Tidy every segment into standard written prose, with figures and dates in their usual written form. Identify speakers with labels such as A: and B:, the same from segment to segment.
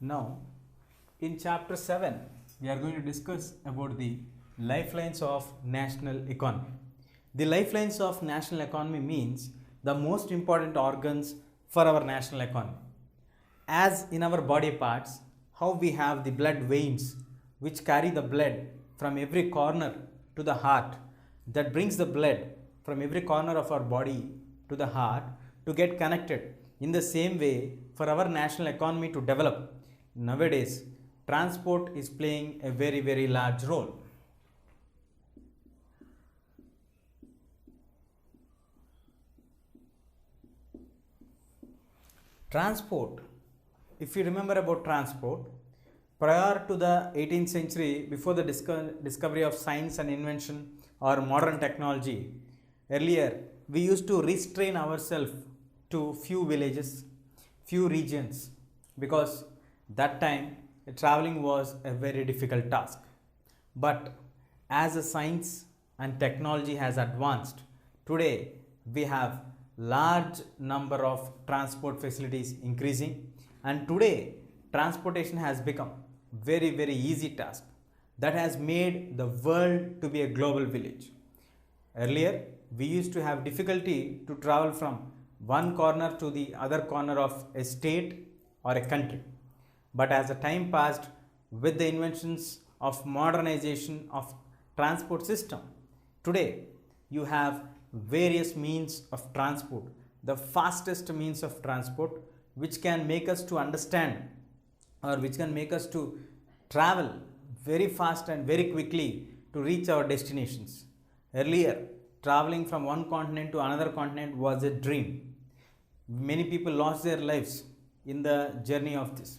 A: Now, in chapter 7, we are going to discuss about the lifelines of national economy. The lifelines of national economy means the most important organs for our national economy. As in our body parts, how we have the blood veins which carry the blood from every corner to the heart, that brings the blood from every corner of our body to the heart to get connected. In the same way, for our national economy to develop, nowadays transport is playing a very large role. Transport, if you remember about transport, prior to the 18th century, before the discovery of science and invention or modern technology, earlier we used to restrain ourselves to few villages, few regions, because that time traveling was a very difficult task. But as the science and technology has advanced, today we have large number of transport facilities increasing, and today transportation has become very easy task that has made the world to be a global village. Earlier we used to have difficulty to travel from one corner to the other corner of a state or a country, but as the time passed, with the inventions of modernization of transport system, today you have various means of transport, the fastest means of transport which can make us to understand, or which can make us to travel very fast and very quickly to reach our destinations. Earlier, traveling from one continent to another continent was a dream. Many people lost their lives in the journey of this.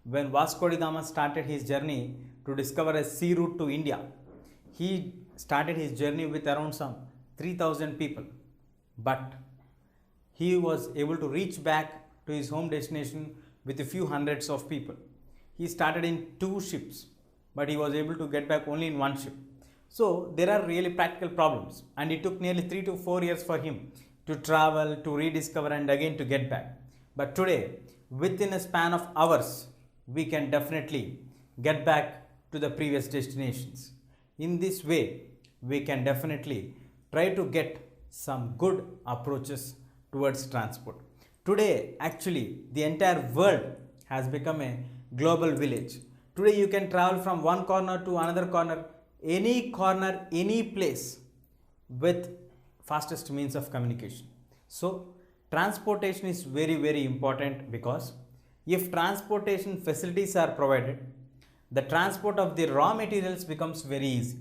A: When Vasco da Gama started his journey to discover a sea route to India, he started his journey with around some 3,000 people, but he was able to reach back to his home destination with a few hundreds of people. He started in 2 ships, but he was able to get back only in 1 ship. So there are really practical problems, and it took nearly 3 to 4 years for him to travel, to rediscover, and again to get back. But today, within a span of hours, we can definitely get back to the previous destinations. In this way, we can definitely try to get some good approaches towards transport. Today, actually, the entire world has become a global village. Today, you can travel from one corner to another corner, any place with fastest means of communication. So, transportation is very important, because if transportation facilities are provided, the transport of the raw materials becomes very easy.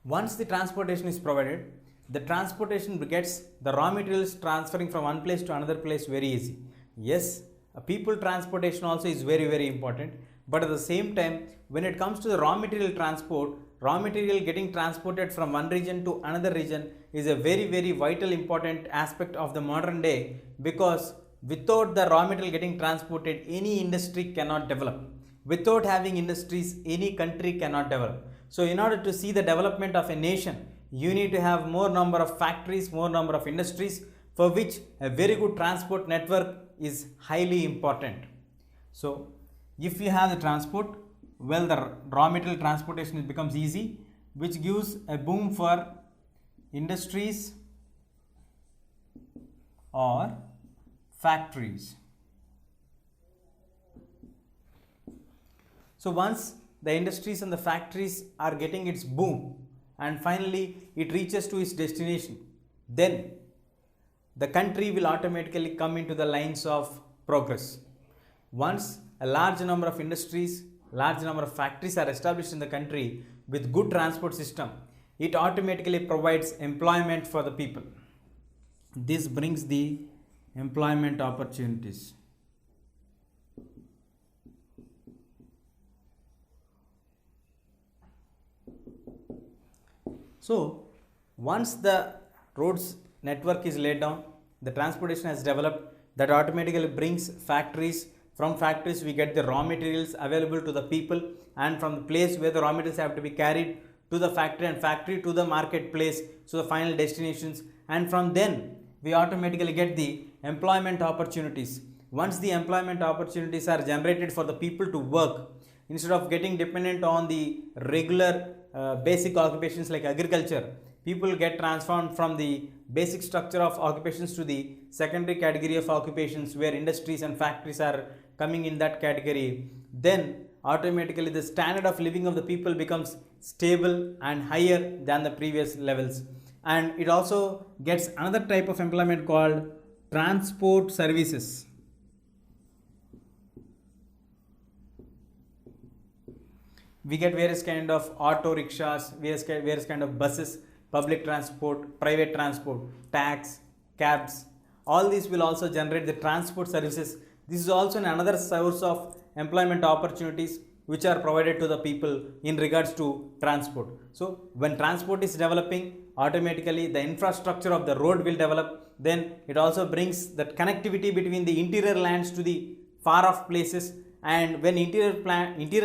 A: Once the transportation is provided, the transportation gets the raw materials transferring from one place to another place very easy. Yes, people transportation also is very important, but at the same time, when it comes to the raw material transport, raw material getting transported from one region to another region is a very vital important aspect of the modern day, because without the raw material getting transported, any industry cannot develop. Without having industries, any country cannot develop. So in order to see the development of a nation, you need to have more number of factories, more number of industries, for which a very good transport network is highly important. So if you have the transport, well, the raw material transportation becomes easy, which gives a boom for industries or factories. So once the industries and the factories are getting its boom, and finally it reaches to its destination, then the country will automatically come into the lines of progress. Once a large number of industries, large number of factories are established in the country with good transport system, it automatically provides employment for the people. This brings the employment opportunities. So once the roads network is laid down, the transportation has developed, that automatically brings factories. From factories we get the raw materials available to the people, and from the place where the raw materials have to be carried to the factory and factory to the marketplace, so the final destinations, and from then we automatically get the employment opportunities. Once the employment opportunities are generated for the people to work, instead of getting dependent on the regular basic occupations like agriculture, people get transformed from the basic structure of occupations to the secondary category of occupations where industries and factories are coming in that category. Then automatically the standard of living of the people becomes stable and higher than the previous levels. And it also gets another type of employment called transport services. We get various kind of auto rickshaws, various kind of buses, public transport, private transport, tax, cabs. All these will also generate the transport services. This is also another source of employment opportunities which are provided to the people in regards to transport. So when transport is developing, automatically the infrastructure of the road will develop. Then it also brings that connectivity between the interior lands to the far off places. And when interior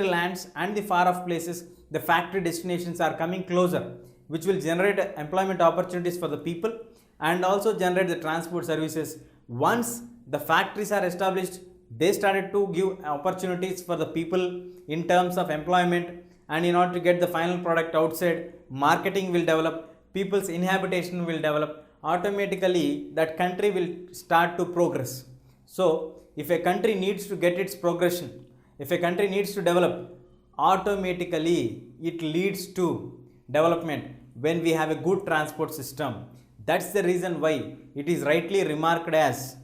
A: lands and the far off places, the factory destinations are coming closer, which will generate employment opportunities for the people and also generate the transport services. Once the factories are established, they started to give opportunities for the people in terms of employment, and in order to get the final product outside, marketing will develop, people's inhabitation will develop, automatically that country will start to progress. So if a country needs to get its progression, if a country needs to develop, automatically it leads to development when we have a good transport system. That's the reason why it is rightly remarked as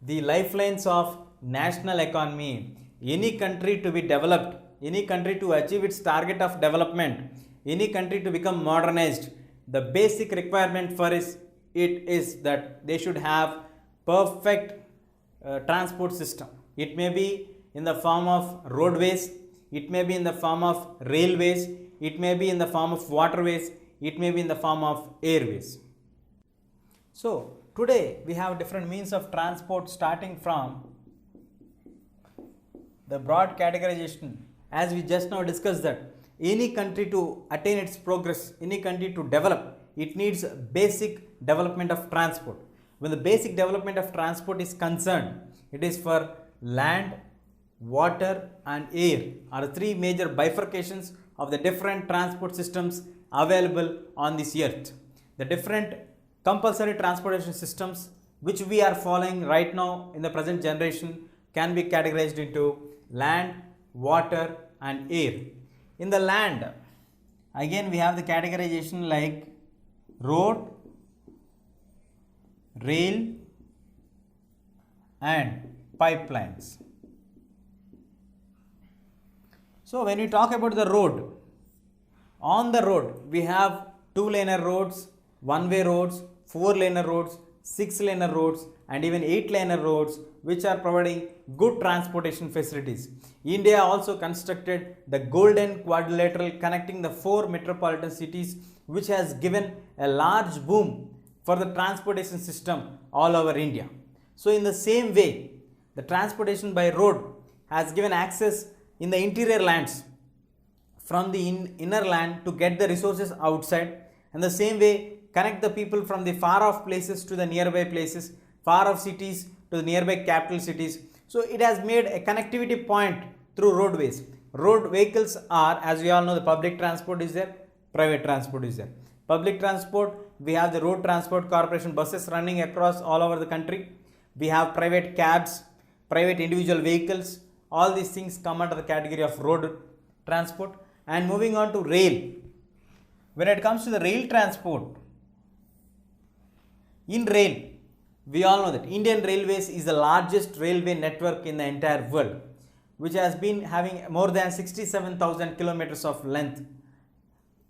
A: the lifelines of national economy. Any country to be developed, any country to achieve its target of development, any country to become modernized, the basic requirement for it is that they should have perfect transport system. It may be in the form of roadways, it may be in the form of railways, it may be in the form of waterways, it may be in the form of airways. So today we have different means of transport, starting from the broad categorization. As we just now discussed, that any country to attain its progress, any country to develop, it needs basic development of transport. When the basic development of transport is concerned, it is for land, water and air are three major bifurcations of the different transport systems available on this earth. The different compulsory transportation systems which we are following right now in the present generation can be categorized into land, water and air. In the land, again we have the categorization like road, rail and pipelines. So when we talk about the road, on the road we have two-laner roads, one-way roads, four-laner roads, six-laner roads and even eight-laner roads, which are providing good transportation facilities. India also constructed the Golden Quadrilateral connecting the four metropolitan cities, which has given a large boom for the transportation system all over India. So in the same way, the transportation by road has given access in the interior lands from the inner land to get the resources outside, and the same way connect the people from the far off places to the nearby places, far off cities to the nearby capital cities. So it has made a connectivity point through roadways. Road vehicles are, as we all know, the public transport is there, private transport is there. Public transport, we have the road transport corporation buses running across all over the country. We have private cabs, private individual vehicles. All these things come under the category of road transport. And moving on to rail. When it comes to the rail transport, in rail, we all know that Indian Railways is the largest railway network in the entire world, which has been having more than 67,000 kilometers of length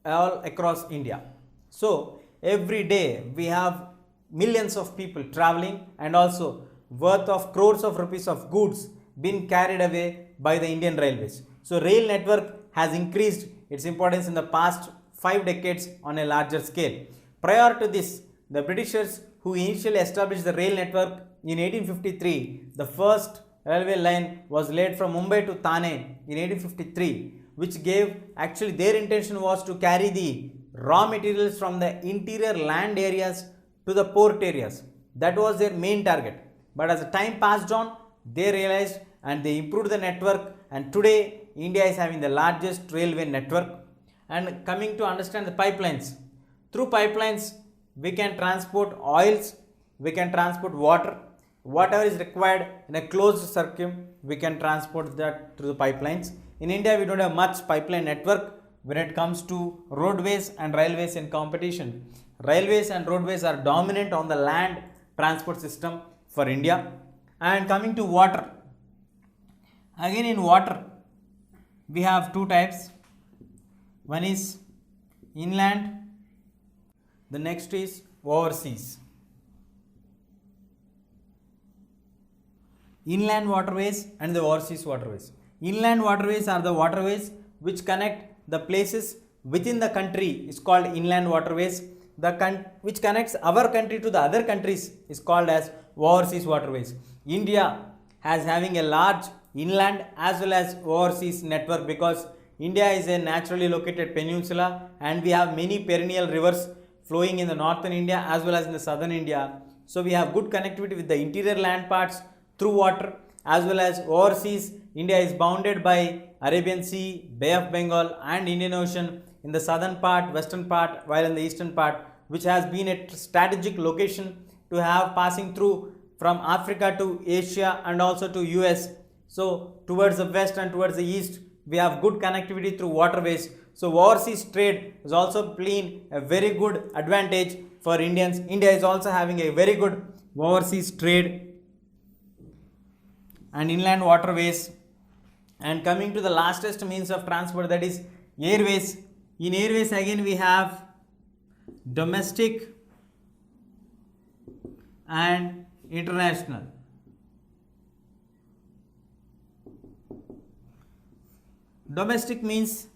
A: all across India. So every day we have millions of people traveling, and also worth of crores of rupees of goods being carried away by the Indian Railways. So rail network has increased its importance in the past 5 decades on a larger scale. Prior to this, the Britishers who initially established the rail network in 1853, the first railway line was laid from Mumbai to Thane in 1853. which gave, actually their intention was to carry the raw materials from the interior land areas to the port areas. That was their main target. But as the time passed on, they realized and they improved the network, and today India is having the largest railway network. And coming to understand the pipelines, through pipelines we can transport oils, we can transport water, whatever is required in a closed circuit we can transport that through the pipelines. In India we don't have much pipeline network when it comes to roadways and railways in competition. Railways and roadways are dominant on the land transport system for India. And coming to water, again in water we have two types. One is inland, the next is overseas. Inland waterways and the overseas waterways. Inland waterways are the waterways which connect the places within the country is called inland waterways. Which connects our country to the other countries is called as overseas waterways. India has having a large inland as well as overseas network because India is a naturally located peninsula and we have many perennial rivers flowing in the northern India as well as in the southern India. So we have good connectivity with the interior land parts through water, as well as overseas. India is bounded by Arabian Sea, Bay of Bengal and Indian Ocean in the southern part, western part, while in the eastern part, which has been a strategic location to have passing through from Africa to Asia and also to US. So towards the west and towards the east we have good connectivity through waterways. So overseas trade is also playing a very good advantage for Indians. India is also having a very good overseas trade and inland waterways. And coming to the lastest means of transport, that is airways. In airways again we have domestic and international. Domestic means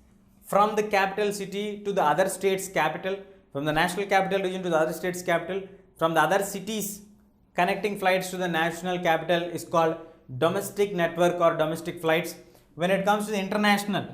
A: from the capital city to the other state's capital, from the national capital region to the other state's capital, from the other cities connecting flights to the national capital is called domestic network or domestic flights. When it comes to the international,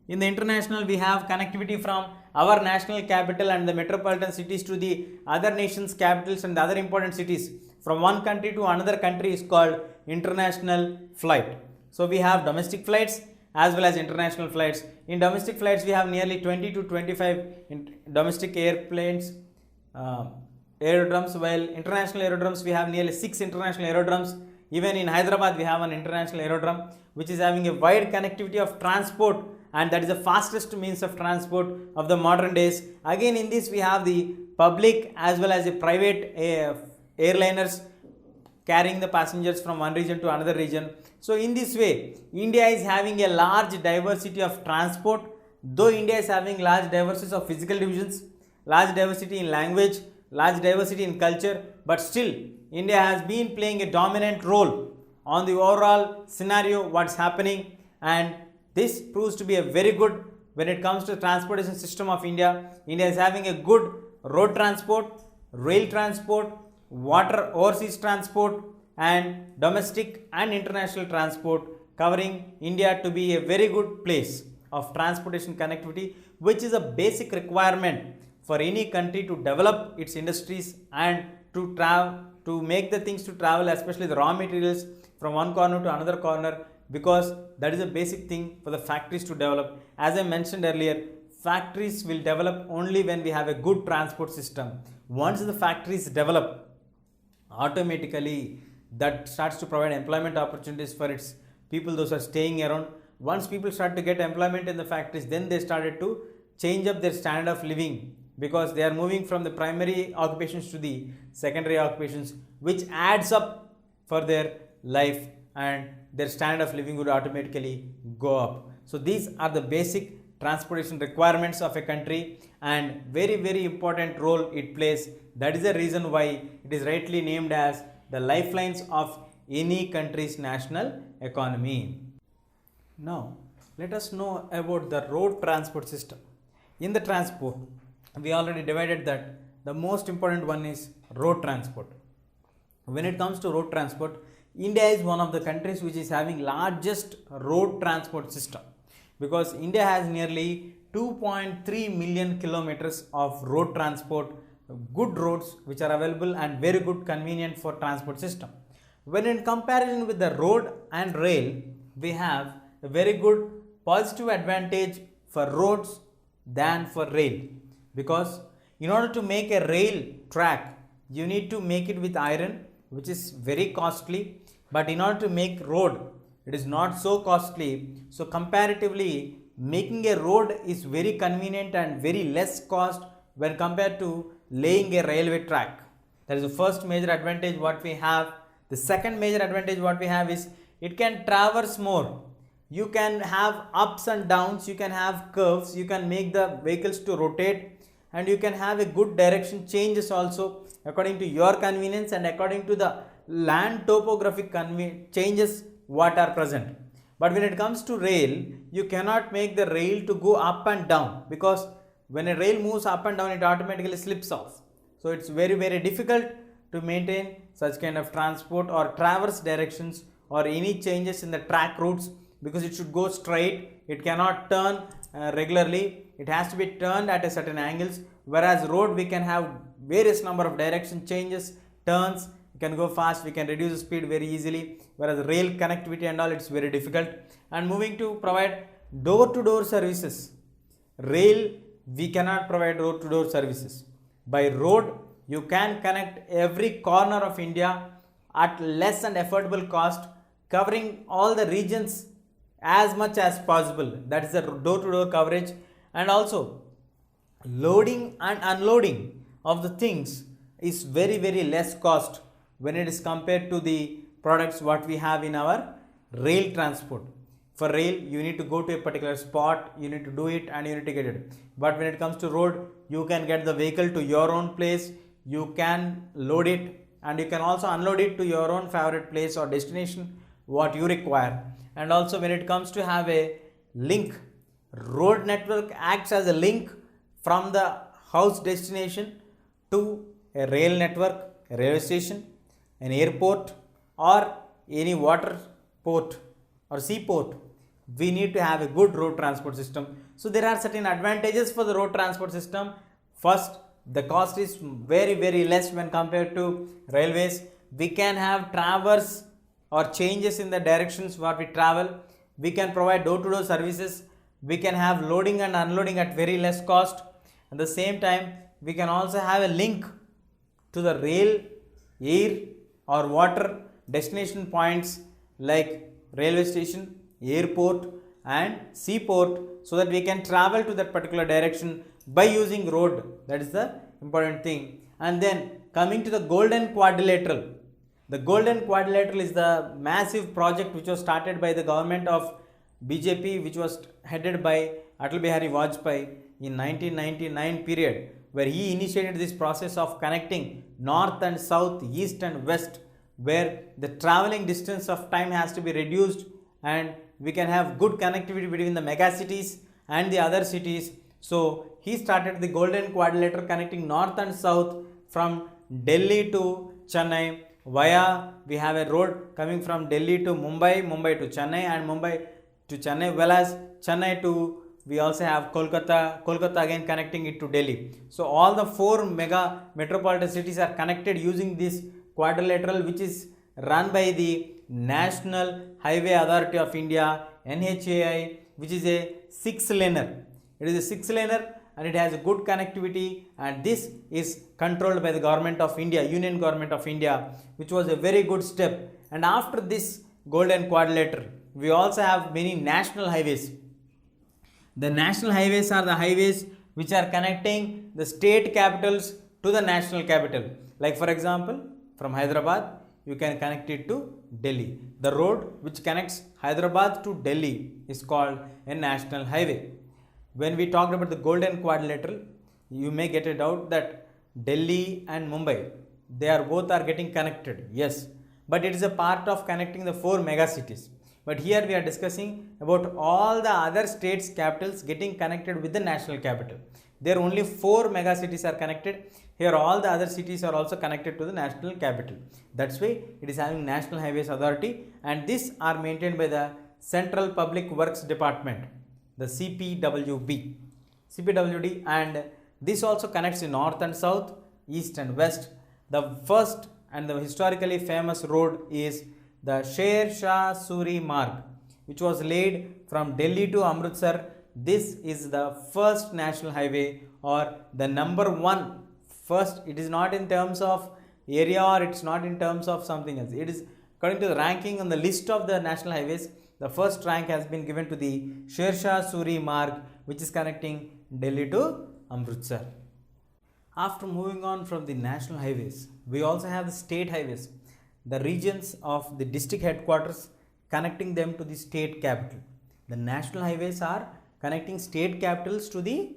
A: in the international we have connectivity from our national capital and the metropolitan cities to the other nations' capitals and the other important cities. From one country to another country is called international flight. So we have domestic flights as well as international flights. In domestic flights we have nearly 20 to 25 domestic airplanes, aerodromes, while international aerodromes we have nearly 6 international aerodromes. Even in Hyderabad we have an international aerodrome which is having a wide connectivity of transport, and that is the fastest means of transport of the modern days. Again in this we have the public as well as the private airliners carrying the passengers from one region to another region. So in this way India is having a large diversity of transport. Though India is having large diversity of physical divisions, large diversity in language, large diversity in culture, but still India has been playing a dominant role on the overall scenario what's happening, and this proves to be a very good when it comes to the transportation system of India. India is having a good road transport, rail transport, water overseas transport and domestic and international transport, covering India to be a very good place of transportation connectivity, which is a basic requirement for any country to develop its industries and to make the things to travel, especially the raw materials from one corner to another corner, because that is a basic thing for the factories to develop. As I mentioned earlier, factories will develop only when we have a good transport system. Once the factories develop, automatically that starts to provide employment opportunities for its people, those are staying around. Once people start to get employment in the factories, then they started to change up their standard of living, because they are moving from the primary occupations to the secondary occupations, which adds up for their life, and their standard of living would automatically go up. So these are the basic transportation requirements of a country, and very important role it plays. That is the reason why it is rightly named as the lifelines of any country's national economy. Now let us know about the road transport system. In the transport, we already divided that the most important one is road transport. When it comes to road transport, India is one of the countries which is having largest road transport system. because India has nearly 2.3 million kilometers of road transport, good roads which are available and very good convenient for transport system. When in comparison with the road and rail, we have a very good positive advantage for roads than for rail, because in order to make a rail track, you need to make it with iron, which is very costly, but in order to make road, it is not so costly. So comparatively, making a road is very convenient and very less cost when compared to laying a railway track. That is the first major advantage what we have. The second major advantage what we have is it can traverse more. You can have ups and downs, you can have curves, you can make the vehicles to rotate, and you can have a good direction changes also according to your convenience and according to the land topographic changes what are present. But when it comes to rail, you cannot make the rail to go up and down, because when a rail moves up and down, it automatically slips off. So it's very difficult to maintain such kind of transport or traverse directions or any changes in the track routes, because it should go straight. It cannot turn regularly. It has to be turned at a certain angles, whereas road we can have various number of direction changes, turns, we can go fast, we can reduce the speed very easily, whereas rail connectivity and all, it's very difficult. And moving to provide door-to-door services. Rail, we cannot provide door-to-door services. By road, you can connect every corner of India at less and affordable cost, covering all the regions as much as possible. That is the door-to-door coverage. And also loading and unloading of the things is very less cost when it is compared to the products what we have in our rail transport. For rail, you need to go to a particular spot, you need to do it and you need to get it. But when it comes to road, you can get the vehicle to your own place, you can load it and you can also unload it to your own favorite place or destination what you require. And also when it comes to have a link, road network acts as a link from the house destination to a rail network, a railway station, an airport or any water port or seaport. We need to have a good road transport system. So there are certain advantages for the road transport system. First, the cost is very less when compared to railways. We can have traverse or changes in the directions what we travel. We can provide door-to-door services. We can have loading and unloading at very less cost. At the same time, we can also have a link to the rail, air or water destination points like railway station, airport and seaport, so that we can travel to that particular direction by using road. That is the important thing. And then coming to the Golden Quadrilateral. The Golden Quadrilateral is the massive project which was started by the government of BJP, which was headed by Atal Bihari Vajpayee in 1999 period, where he initiated this process of connecting north and south, east and west, where the traveling distance of time has to be reduced and we can have good connectivity between the mega cities and the other cities. So he started the Golden Quadrilateral connecting north and south from Delhi to Chennai. Via we have a road coming from Delhi to Mumbai, Mumbai to Chennai and Mumbai to Chennai, well as Chennai to, we also have Kolkata, Kolkata again connecting it to Delhi. So all the four mega metropolitan cities are connected using this quadrilateral, which is run by the National Highway Authority of India, NHAI, which is a 6-laner. It is a 6-laner and it has a good connectivity, and this is controlled by the government of India, Union Government of India, which was a very good step. And after this Golden Quadrilateral, we also have many national highways. The national highways are the highways which are connecting the state capitals to the national capital. Like for example, from Hyderabad, you can connect it to Delhi. The road which connects Hyderabad to Delhi is called a national highway. When we talked about the Golden Quadrilateral, you may get a doubt that Delhi and Mumbai, both are getting connected. Yes, but it is a part of connecting the four mega cities. But here we are discussing about all the other states' capitals getting connected with the national capital. There only 4 mega cities are connected. Here all the other cities are also connected to the national capital. That's why it is having National Highways Authority, and these are maintained by the Central Public Works Department. the CPWD, and this also connects the north and south, east and west. The first and the historically famous road is the Sher Shah Suri Marg, which was laid from Delhi to Amritsar. This is the first national highway, or the number one. First, it is not in terms of area, or it's not in terms of something else. It is according to the ranking on the list of the national highways. The first rank has been given to the Sher Shah Suri Marg, which is connecting Delhi to Amritsar. After moving on from the national highways, we also have the state highways, the regions of the district headquarters, connecting them to the state capital. The national highways are connecting state capitals to the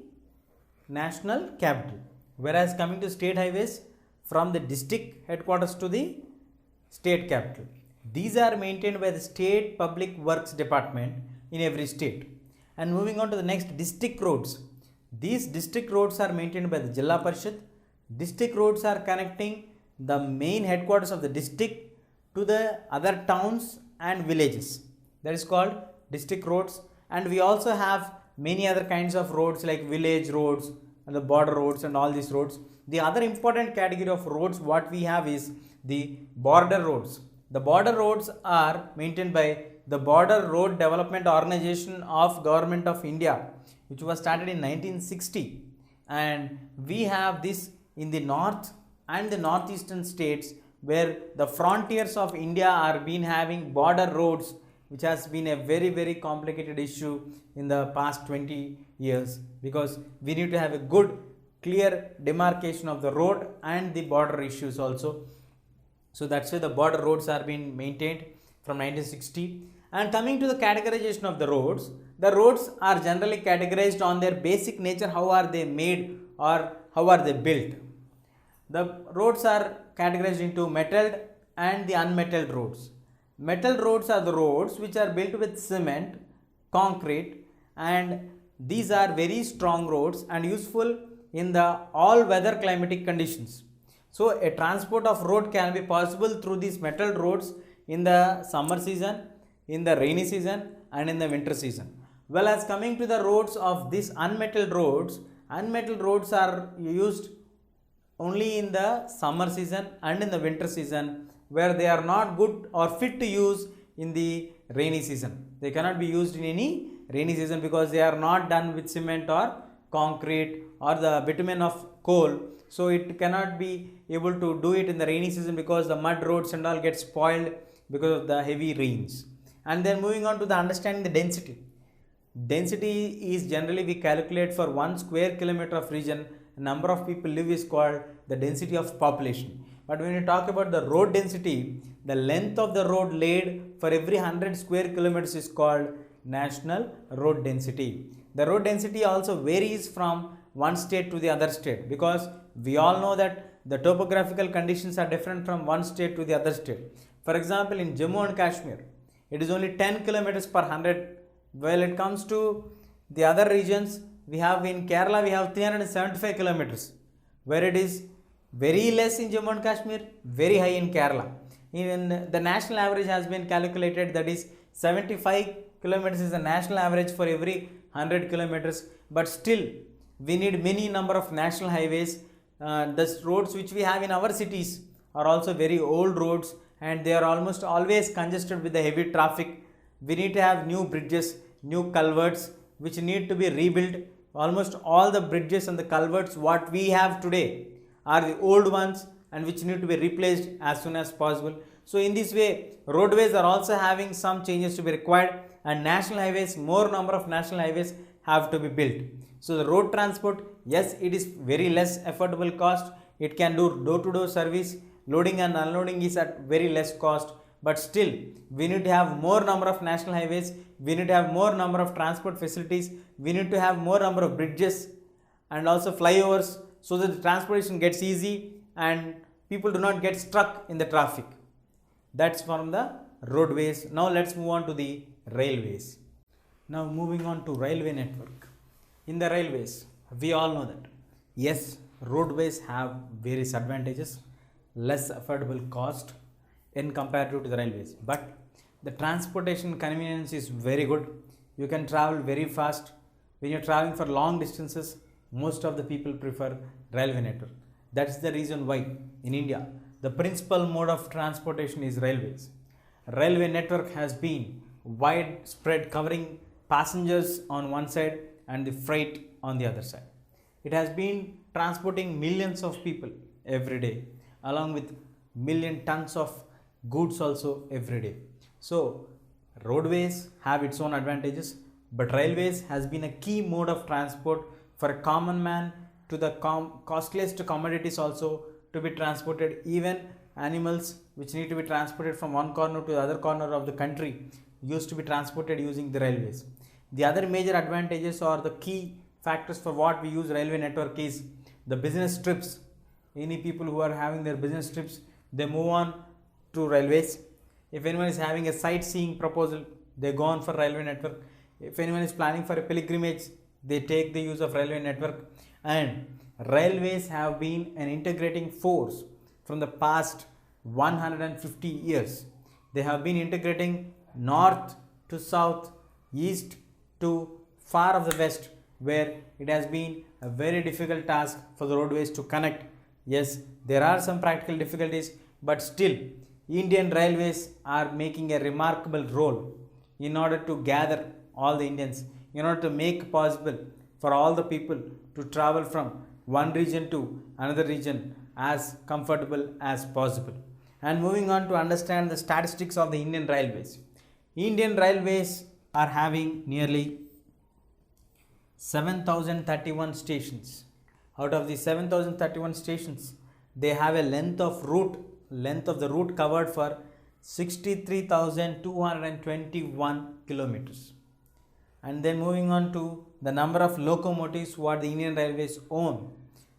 A: national capital, whereas coming to state highways, from the district headquarters to the state capital. These are maintained by the State Public Works Department in every state. And moving on to the next, district roads. These district roads are maintained by the Jilla Parishad. District roads are connecting the main headquarters of the district to the other towns and villages. That is called district roads. And we also have many other kinds of roads like village roads and the border roads and all these roads. The other important category of roads what we have is the border roads. The border roads are maintained by the Border Road Development Organization of Government of India, which was started in 1960, and we have this in the north and the northeastern states, where the frontiers of India are been having border roads, which has been a very complicated issue in the past 20 years, because we need to have a good clear demarcation of the road and the border issues also. So that's why the border roads are being maintained from 1960. And coming to the categorization of the roads are generally categorized on their basic nature, how are they made or how are they built. The roads are categorized into metalled and the unmetalled roads. Metal roads are the roads which are built with cement, concrete, and these are very strong roads and useful in the all weather climatic conditions. So a transport of road can be possible through these metal roads in the summer season, in the rainy season, and in the winter season. Well, as coming to the roads of these unmetalled roads are used only in the summer season and in the winter season, where they are not good or fit to use in the rainy season. They cannot be used in any rainy season because they are not done with cement or concrete or the bitumen of coal. So it cannot be able to do it in the rainy season because the mud roads and all get spoiled because of the heavy rains. And then moving on to the understanding the density. Density is generally we calculate for 1 square kilometer of region, number of people live is called the density of population. But when you talk about the road density, the length of the road laid for every 100 square kilometers is called national road density. The road density also varies from one state to the other state, because we all know that the topographical conditions are different from one state to the other state. For example, in Jammu and Kashmir, it is only 10 kilometers per 100. While it comes to the other regions, we have in Kerala, we have 375 kilometers, where it is very less in Jammu and Kashmir, very high in Kerala. Even the national average has been calculated, that is 75 kilometers is the national average for every 100 kilometers. But still, we need many number of national highways. The roads which we have in our cities are also very old roads, and they are almost always congested with the heavy traffic. We need to have new bridges, new culverts which need to be rebuilt. Almost all the bridges and the culverts what we have today are the old ones and which need to be replaced as soon as possible. So in this way, roadways are also having some changes to be required, and national highways, more number of national highways have to be built. So the road transport, yes, it is very less affordable cost. It can do door-to-door service. Loading and unloading is at very less cost. But still, we need to have more number of national highways. We need to have more number of transport facilities. We need to have more number of bridges and also flyovers, so that the transportation gets easy and people do not get stuck in the traffic. That's from the roadways. Now let's move on to the railways. Now moving on to railway network. In the railways, we all know that yes, roadways have various advantages, less affordable cost in comparative to the railways, but the transportation convenience is very good. you can travel very fast. When you're traveling for long distances, most of the people prefer railway network. That's the reason why in India, the principal mode of transportation is railways. Railway network has been widespread, covering passengers on one side and the freight on the other side. It has been transporting millions of people every day, along with million tons of goods also every day. So roadways have its own advantages, but railways has been a key mode of transport for a common man, to the costliest commodities also to be transported. Even animals which need to be transported from one corner to the other corner of the country used to be transported using the railways. The other major advantages or the key factors for what we use railway network is the business trips. Any people who are having their business trips, they move on to railways. If anyone is having a sightseeing proposal, they go on for railway network. If anyone is planning for a pilgrimage, they take the use of railway network. And railways have been an integrating force from the past 150 years. They have been integrating north to south, east to far of the west, where it has been a very difficult task for the roadways to connect. Yes, there are some practical difficulties, but still Indian railways are making a remarkable role in order to gather all the Indians, in order to make possible for all the people to travel from one region to another region as comfortable as possible. And moving on to understand the statistics of the Indian railways. Indian railways are having nearly 7,031 stations. Out of the 7,031 stations, they have a length of the route covered for 63,221 kilometers. And then moving on to the number of locomotives what the Indian Railways own.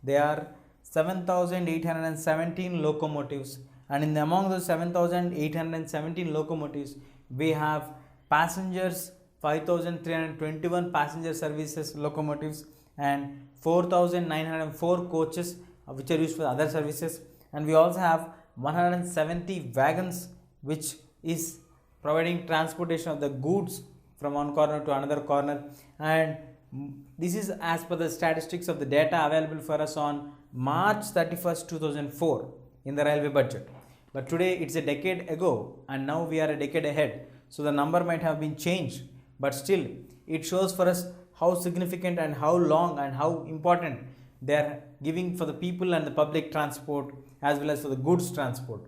A: There are 7,817 locomotives, and among those 7,817 locomotives, we have passengers 5,321 passenger services locomotives and 4,904 coaches which are used for other services, and we also have 170 wagons which is providing transportation of the goods from one corner to another corner. And this is as per the statistics of the data available for us on March 31st 2004 in the railway budget. But today it's a decade ago and now we are a decade ahead, so the number might have been changed, but still it shows for us how significant and how long and how important they are giving for the people and the public transport as well as for the goods transport.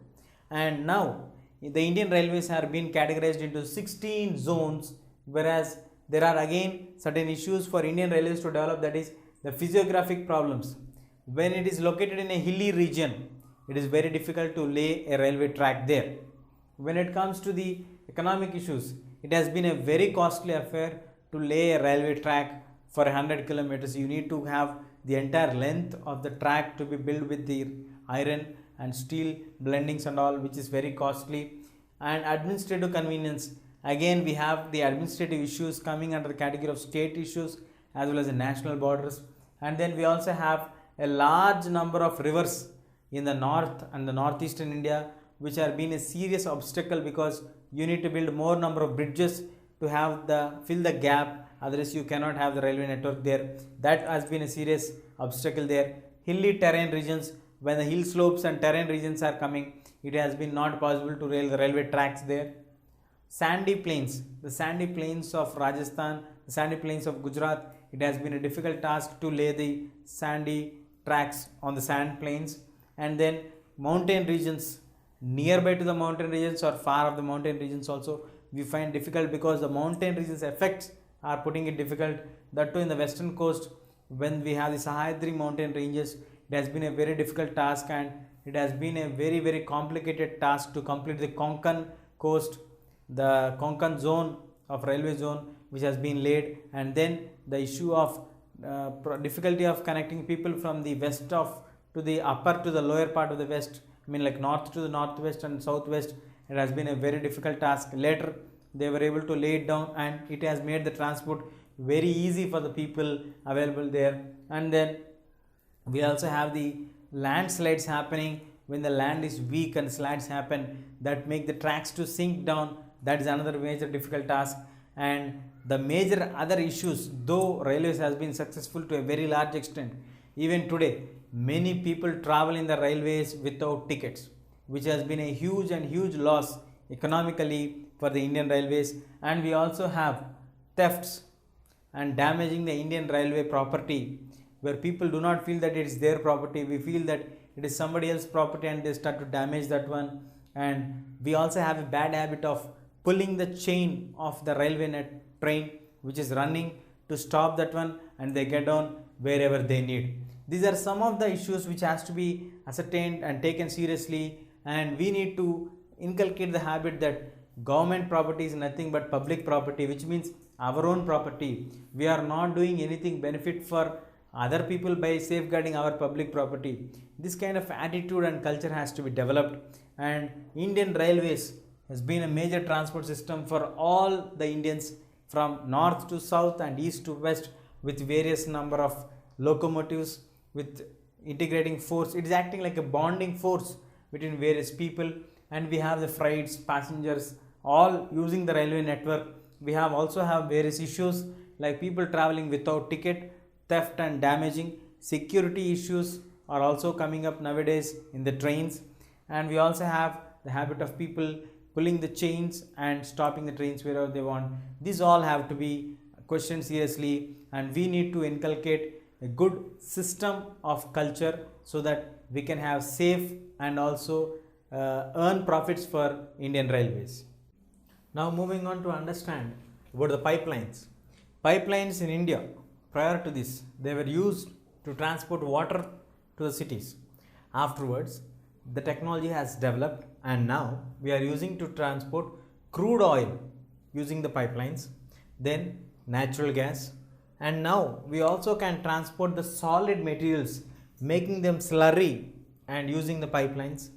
A: And now the Indian railways have been categorized into 16 zones, whereas there are again certain issues for Indian railways to develop, that is the physiographic problems. When it is located in a hilly region, it is very difficult to lay a railway track there. When it comes to the economic issues, it has been a very costly affair to lay a railway track for 100 kilometers. You need to have the entire length of the track to be built with the iron and steel blendings and all, which is very costly. And administrative convenience, again we have the administrative issues coming under the category of state issues as well as the national borders. And then we also have a large number of rivers in the north and the northeastern India, which have been a serious obstacle because you need to build more number of bridges to have fill the gap, otherwise you cannot have the railway network there. That has been a serious obstacle there. Hilly terrain regions, when the hill slopes and terrain regions are coming, it has been not possible to rail the railway tracks there. Sandy plains, the sandy plains of Rajasthan, the sandy plains of Gujarat, it has been a difficult task to lay the sandy tracks on the sand plains. And then mountain regions, nearby to the mountain regions or far of the mountain regions also we find difficult because the mountain regions effects are putting it difficult. That too in the western coast, when we have the Sahyadri mountain ranges, it has been a very difficult task and it has been a very very complicated task to complete the Konkan coast, the Konkan zone of railway zone which has been laid. And then the issue of difficulty of connecting people from the west of to the upper to the lower part of the west, I mean like north to the northwest and southwest, it has been a very difficult task. Later they were able to lay it down and it has made the transport very easy for the people available there. And then we also have the landslides happening when the land is weak and slides happen that make the tracks to sink down. That is another major difficult task. And the major other issues, though railways has been successful to a very large extent, even today many people travel in the railways without tickets, which has been a huge loss economically for the Indian railways. And we also have thefts and damaging the Indian railway property, where people do not feel that it is their property. We feel that it is somebody else's property and they start to damage that one. And we also have a bad habit of pulling the chain of the railway net train which is running to stop that one, and they get on wherever they need. These are some of the issues which has to be ascertained and taken seriously, and we need to inculcate the habit that government property is nothing but public property, which means our own property. We are not doing anything benefit for other people by safeguarding our public property. This kind of attitude and culture has to be developed, and Indian railways has been a major transport system for all the Indians from north to south and east to west, with various number of locomotives with integrating force. It is acting like a bonding force between various people, and we have the freights, passengers all using the railway network. We have also have various issues like people traveling without ticket, theft and damaging. Security issues are also coming up nowadays in the trains, and we also have the habit of people pulling the chains and stopping the trains wherever they want. These all have to be questioned seriously, and we need to inculcate a good system of culture so that we can have safe and also earn profits for Indian railways. Now moving on to understand about the pipelines. Pipelines in India, prior to this, they were used to transport water to the cities. Afterwards, the technology has developed, and now we are using to transport crude oil using the pipelines, then natural gas, and now we also can transport the solid materials, making them slurry and using the pipelines.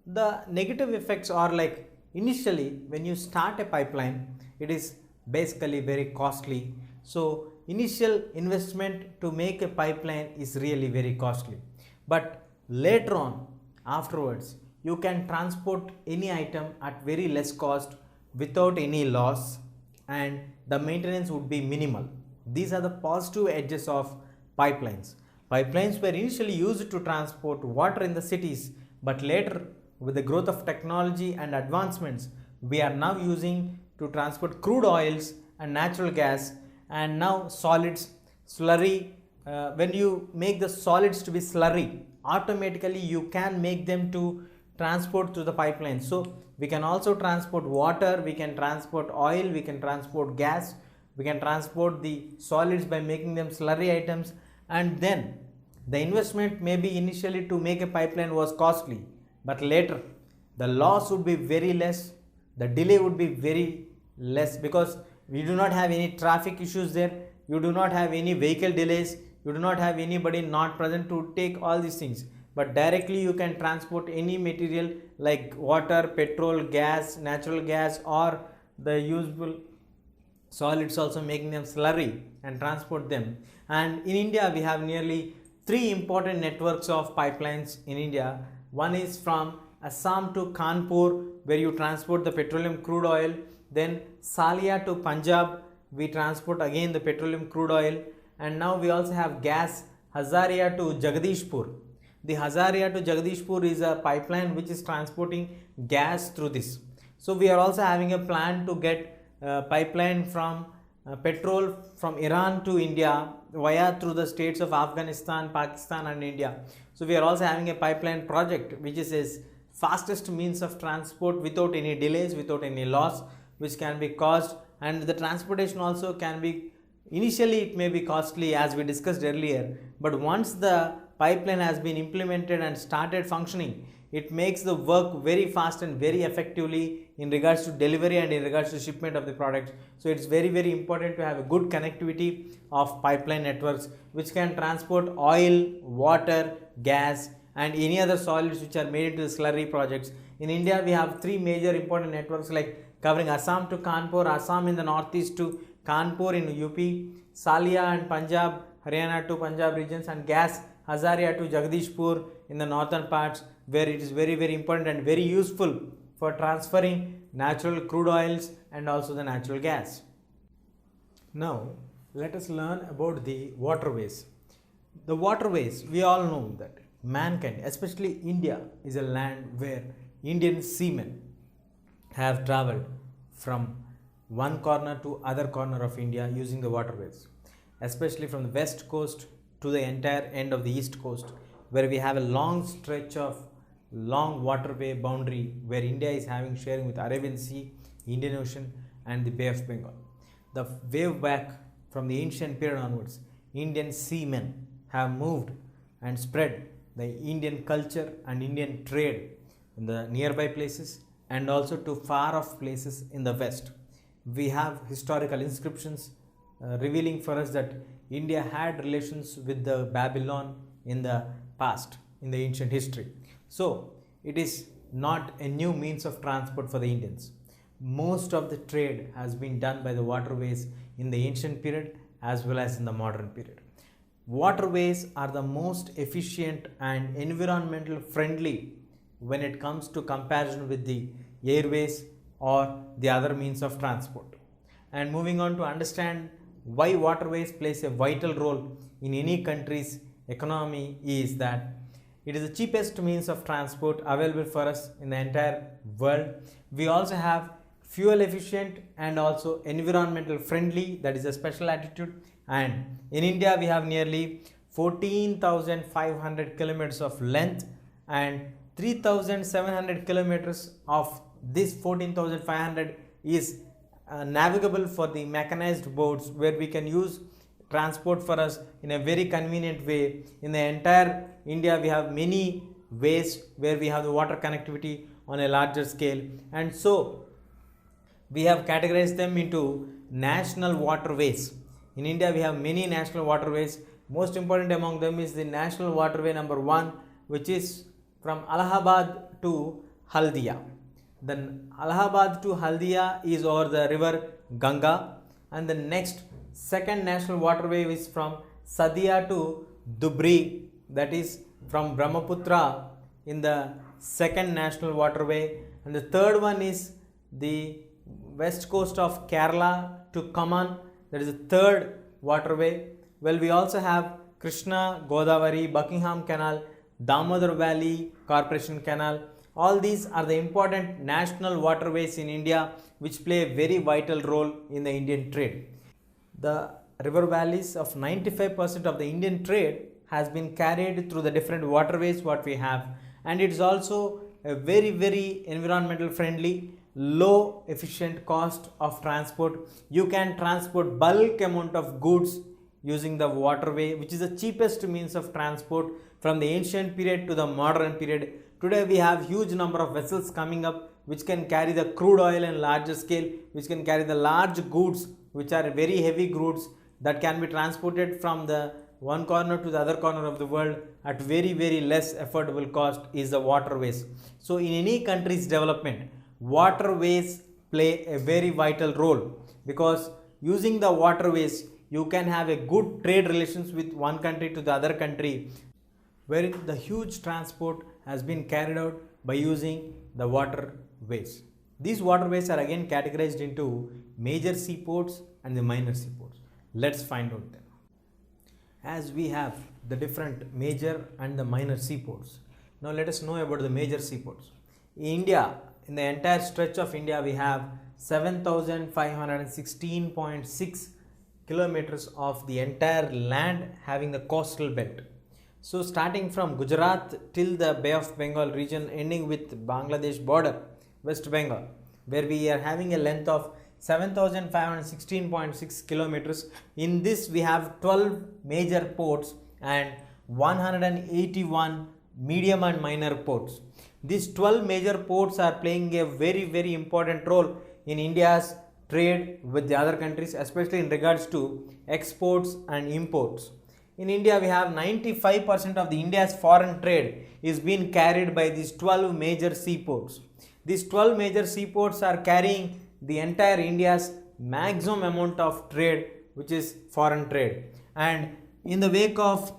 A: The negative effects are like, initially when you start a pipeline, it is basically very costly. So initial investment to make a pipeline is really very costly, but later on, afterwards, you can transport any item at very less cost without any loss, and the maintenance would be minimal. These are the positive edges of pipelines. Pipelines were initially used to transport water in the cities, but later, with the growth of technology and advancements, we are now using to transport crude oils and natural gas, and now solids, slurry. When you make the solids to be slurry, automatically you can make them to transport through the pipeline. So we can also transport water, we can transport oil, we can transport gas, we can transport the solids by making them slurry items. And then the investment maybe initially to make a pipeline was costly, but later the loss would be very less, the delay would be very less, because we do not have any traffic issues there, you do not have any vehicle delays, you do not have anybody not present to take all these things, but directly you can transport any material like water, petrol, gas, natural gas, or the usable solids, also making them slurry and transport them. And in India we have nearly 3 important networks of pipelines in India. One is from Assam to Kanpur, where you transport the petroleum crude oil. Then Salia to Punjab, we transport again the petroleum crude oil. And now we also have gas, Hazaria to Jagdishpur. The Hazaria to Jagdishpur is a pipeline which is transporting gas through this. So we are also having a plan to get pipeline from petrol from Iran to India via through the states of Afghanistan, Pakistan and India. So we are also having a pipeline project which is a fastest means of transport without any delays, without any loss which can be caused, and the transportation also can be, initially it may be costly as we discussed earlier, but once the pipeline has been implemented and started functioning, it makes the work very fast and very effectively in regards to delivery and in regards to shipment of the product. So it's very important to have a good connectivity of pipeline networks which can transport oil, water, gas and any other solids which are made into the slurry projects. In India we have 3 major important networks like covering Assam to Kanpur, Assam in the northeast to Kanpur in UP, Salia and Punjab, Haryana to Punjab regions, and gas Hazaria to Jagdishpur in the northern parts, where it is very important and very useful for transferring natural crude oils and also the natural gas. Now, let us learn about the waterways. The waterways, we all know that mankind, especially India, is a land where Indian seamen have traveled from one corner to other corner of India using the waterways, especially from the west coast to the entire end of the east coast, where we have a long stretch of long waterway boundary where India is having sharing with Arabian Sea, Indian Ocean, and the Bay of Bengal. The wave back from the ancient period onwards, Indian seamen have moved and spread the Indian culture and Indian trade in the nearby places and also to far off places in the west. We have historical inscriptions revealing for us that India had relations with the Babylon in the past, in the ancient history. So, it is not a new means of transport for the Indians. Most of the trade has been done by the waterways in the ancient period as well as in the modern period. Waterways are the most efficient and environmental friendly when it comes to comparison with the airways or the other means of transport. And moving on to understand why waterways plays a vital role in any country's economy is that it is the cheapest means of transport available for us in the entire world. We also have fuel efficient and also environmental friendly, that is a special attitude. And in India we have nearly 14,500 kilometers of length and 3,700 kilometers of this 14,500 is navigable for the mechanized boats, where we can use transport for us in a very convenient way. In the entire India we have many ways where we have the water connectivity on a larger scale, and so we have categorized them into national waterways. In India we have many national waterways. Most important among them is the national waterway number 1, which is from Allahabad to Haldia. Then Allahabad to Haldia is over the river Ganga, and the next second national waterway is from Sadia to Dubri, that is from Brahmaputra in the second national waterway, and the third one is the west coast of Kerala to Kaman, that is the third waterway. Well, we also have Krishna, Godavari, Buckingham Canal, Damodar Valley Corporation Canal. All these are the important national waterways in India which play a very vital role in the Indian trade. The river valleys of 95% of the Indian trade has been carried through the different waterways what we have, and it is also a very environmental friendly, low efficient cost of transport. You can transport bulk amount of goods using the waterway, which is the cheapest means of transport from the ancient period to the modern period. Today we have huge number of vessels coming up which can carry the crude oil in larger scale, which can carry the large goods which are very heavy goods that can be transported from the one corner to the other corner of the world at very less affordable cost is the waterways. So in any country's development, waterways play a very vital role, because using the waterways you can have a good trade relations with one country to the other country, wherein the huge transport has been carried out by using the waterways. These waterways are again categorized into major seaports and the minor seaports. Let's find out them. As we have the different major and the minor seaports, now let us know about the major seaports. In India, in the entire stretch of India, we have 7,516.6 kilometers of the entire land having the coastal belt. So starting from Gujarat till the Bay of Bengal region, ending with Bangladesh border, West Bengal, where we are having a length of 7,516.6 kilometers. In this we have 12 major ports and 181 medium and minor ports. These 12 major ports are playing a very important role in India's trade with the other countries, especially in regards to exports and imports. In India, we have 95% of the India's foreign trade is being carried by these 12 major seaports. These 12 major seaports are carrying the entire India's maximum amount of trade, which is foreign trade. And in the wake of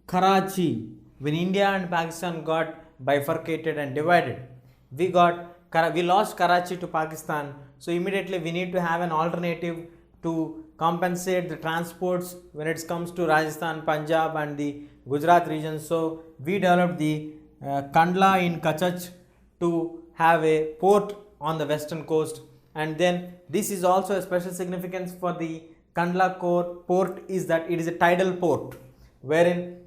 A: Karachi, when India and Pakistan got bifurcated and divided, we lost Karachi to Pakistan. So immediately we need to have an alternative to compensate the transports when it comes to Rajasthan, Punjab and the Gujarat region. So we developed the Kandla in Kachach to have a port on the western coast, and then this is also a special significance for the Kandla port is that it is a tidal port wherein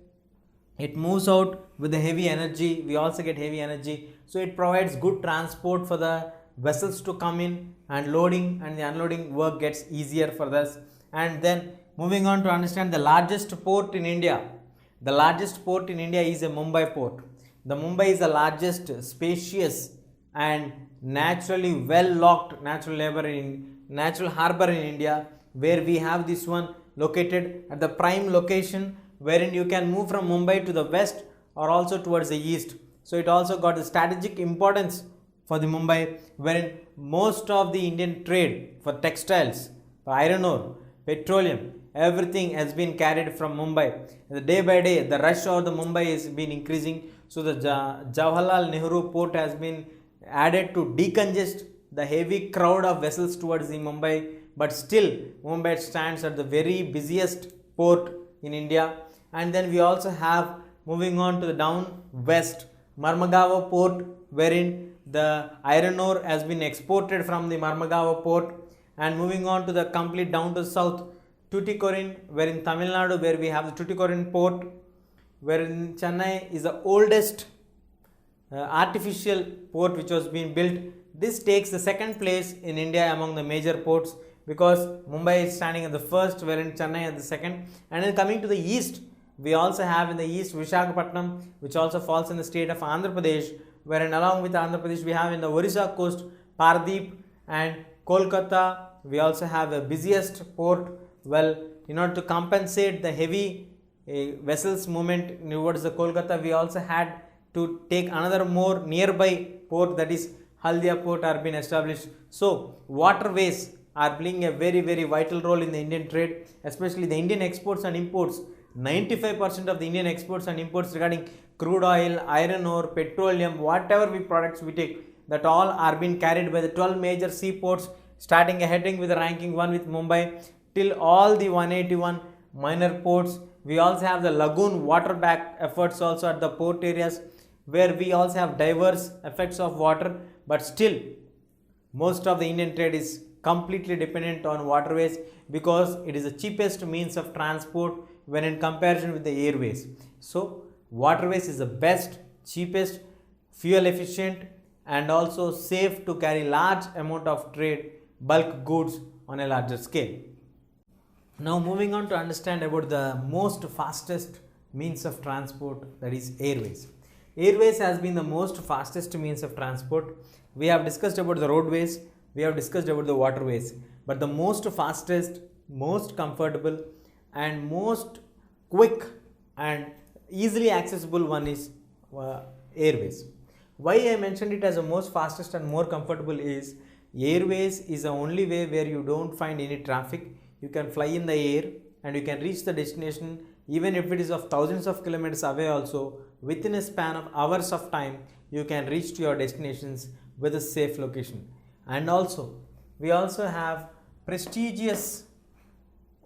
A: it moves out with the heavy energy. We also get heavy energy, so it provides good transport for the vessels to come in, and loading and the unloading work gets easier for us. And then moving on to understand the largest port in India. The largest port in India is a Mumbai port. The Mumbai is the largest, spacious and naturally well locked natural harbor in India, where we have this one located at the prime location wherein you can move from Mumbai to the west or also towards the east. So it also got the strategic importance for the Mumbai, wherein most of the Indian trade for textiles, for iron ore, petroleum, everything has been carried from Mumbai. Day by day the rush of the Mumbai is been increasing, so the Jawaharlal Nehru port has been added to decongest the heavy crowd of vessels towards the Mumbai, but still Mumbai stands at the very busiest port in India. And then we also have, moving on to the down west, Marmagao port, wherein the iron ore has been exported from the Marmagao port. And moving on to the complete down to south, Tuticorin, where in Tamil Nadu, where we have the Tuticorin port, where in Chennai is the oldest artificial port which was being built. This takes the second place in India among the major ports, because Mumbai is standing at the first, wherein Chennai at the second. And then coming to the east, we also have in the east Visakhapatnam, which also falls in the state of Andhra Pradesh, wherein along with Andhra Pradesh we have in the Orissa coast Paradeep and Kolkata. We also have the busiest port. Well, in order to compensate the heavy vessels movement towards the Kolkata, we also had to take another more nearby port, that is Haldia port, are being established. So waterways are playing a very vital role in the Indian trade, especially the Indian exports and imports. 95% of the Indian exports and imports regarding crude oil, iron ore, petroleum, whatever products we take, that all are being carried by the 12 major seaports, starting heading with the ranking 1 with Mumbai till all the 181 minor ports. We also have the lagoon water back efforts also at the port areas, where we also have diverse effects of water, but still most of the Indian trade is completely dependent on waterways, because it is the cheapest means of transport when in comparison with the airways. So waterways is the best, cheapest, fuel efficient and also safe to carry large amount of trade, bulk goods on a larger scale. Now moving on to understand about the most fastest means of transport, that is airways. Airways has been the most fastest means of transport. We have discussed about the roadways, we have discussed about the waterways, but the most fastest, most comfortable and most quick and easily accessible one is airways. Why I mentioned it as the most fastest and more comfortable is airways is the only way where you don't find any traffic. You can fly in the air and you can reach the destination even if it is of thousands of kilometers away also. Within a span of hours of time you can reach to your destinations with a safe location. And also we also have prestigious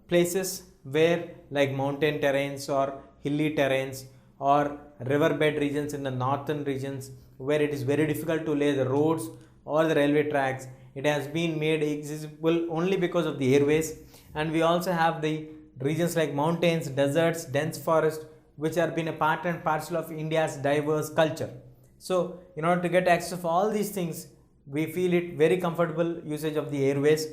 A: places where, like mountain terrains or hilly terrains or riverbed regions in the northern regions, where it is very difficult to lay the roads or the railway tracks. It has been made accessible only because of the airways. And we also have the regions like mountains, deserts, dense forest, which have been a part and parcel of India's diverse culture. So in order to get access of all these things, we feel it very comfortable usage of the airways,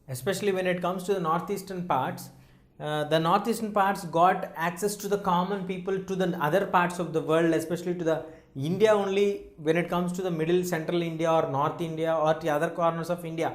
A: especially when it comes to the northeastern parts. The northeastern parts got access to the common people to the other parts of the world, especially to the India only. When it comes to the middle central India or North India or the other corners of India,